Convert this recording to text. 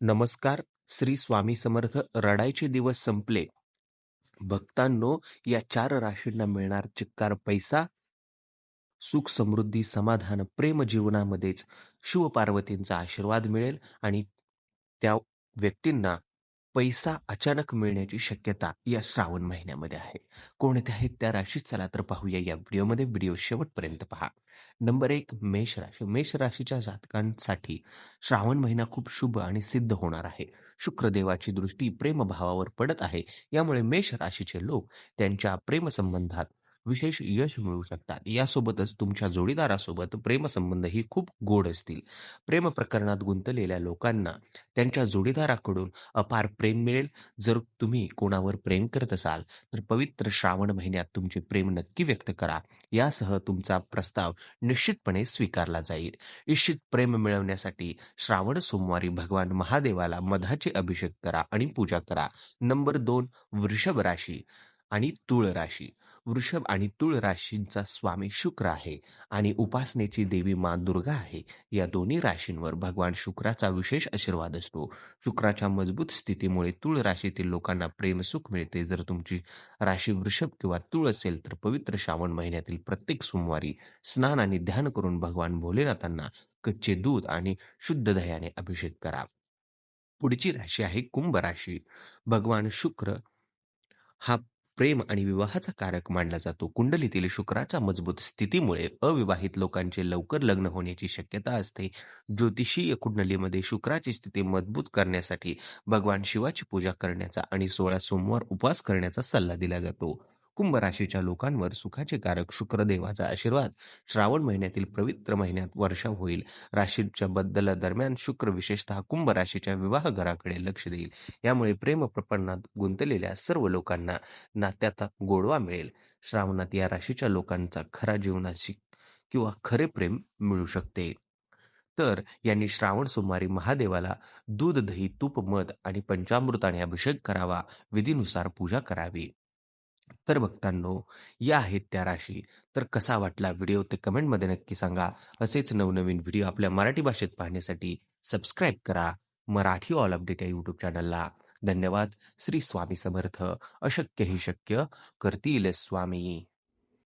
नमस्कार. श्री स्वामी समर्थ. रडायचे दिवस संपले. भक्तांनो, या 4 राशींना मिळणार चिक्कार पैसा, सुख, समृद्धी, समाधान, प्रेम जीवनामध्येच शिवपार्वतींचा आशीर्वाद मिळेल आणि त्या व्यक्तींना पैसा अचानक मिळण्याची शक्यता या श्रावण महिन्यामध्ये आहे. कोणत्या आहेत त्या राशी? चला तर पाहूया या व्हिडिओमध्ये. व्हिडिओ शेवटपर्यंत पहा. नंबर 1, मेष राशी. मेष राशीच्या जातकांसाठी श्रावण महिना खूप शुभ आणि सिद्ध होणार आहे. शुक्रदेवाची दृष्टी प्रेमभावावर पडत आहे. यामुळे मेष राशीचे लोक त्यांच्या प्रेमसंबंधात विशेष यश मिळवू शकतात. यासोबतच तुमच्या जोडीदारासोबत प्रेमसंबंधही खूप गोड असतील. प्रेम प्रकरणात गुंतलेल्या लोकांना त्यांच्या जोडीदाराकडून अपार प्रेम मिळेल. जर तुम्ही कोणावर प्रेम करत असाल तर पवित्र श्रावण महिन्यात तुमचे प्रेम नक्की व्यक्त करा. यासह तुमचा प्रस्ताव निश्चितपणे स्वीकारला जाईल. इच्छित प्रेम मिळवण्यासाठी श्रावण सोमवारी भगवान महादेवाला मधाचे अभिषेक करा आणि पूजा करा. नंबर 2, वृषभ राशी आणि तूळ राशी. वृषभ आणि तूळ राशींचा स्वामी शुक्र आहे आणि उपासनेची देवी माँ दुर्गा आहे. या दोन्ही राशींवर भगवान शुक्राचा विशेष आशीर्वाद असतो. शुक्राच्या मजबूत स्थितीमुळे तूळ राशीतील लोकांना प्रेमसुख मिळते. जर तुमची राशी वृषभ किंवा तूळ असेल तर पवित्र श्रावण महिन्यातील प्रत्येक सोमवारी स्नान आणि ध्यान करून भगवान भोलेनाथांना कच्चे दूध आणि शुद्ध दह्याने अभिषेक करा. पुढची राशी आहे कुंभ राशी. भगवान शुक्र हा प्रेम आणि विवाहाचा कारक मानला जातो. कुंडलीतील शुक्राच्या मजबूत स्थितीमुळे अविवाहित लोकांचे लवकर लग्न होण्याची शक्यता असते. ज्योतिषीय कुंडलीमध्ये शुक्राची स्थिती मजबूत करण्यासाठी भगवान शिवाची पूजा करण्याचा आणि 16 सोमवार उपवास करण्याचा सल्ला दिला जातो. कुंभ राशीच्या लोकांवर सुखाचे कारक शुक्रदेवाचा आशीर्वाद श्रावण महिन्यातील पवित्र महिन्यात वर्षाव होईल. राशीच्या बदला दरम्यान शुक्र विशेषतः कुंभ राशीच्या विवाह घराकडे लक्ष देईल. यामुळे प्रेम प्रकरणात गुंतलेल्या सर्व लोकांना नात्यात गोडवा मिळेल. श्रावणात या राशीच्या लोकांचा खरा जीवनाशी किंवा खरे प्रेम मिळू शकते. तर यांनी श्रावण सोमवारी महादेवाला दूध, दही, तूप, मध आणि पंचामृताने अभिषेक करावा. विधीनुसार पूजा करावी. तर भक्तांनो, या आहेत त्या राशी. तर कसा वाटला व्हिडिओ ते कमेंटमध्ये नक्की सांगा. असेच नवनवीन व्हिडिओ आपल्या मराठी भाषेत पाहण्यासाठी सबस्क्राईब करा मराठी ऑल अपडेट या यूट्यूब चॅनलला. धन्यवाद. श्री स्वामी समर्थ. अशक्य ही शक्य करतील स्वामी.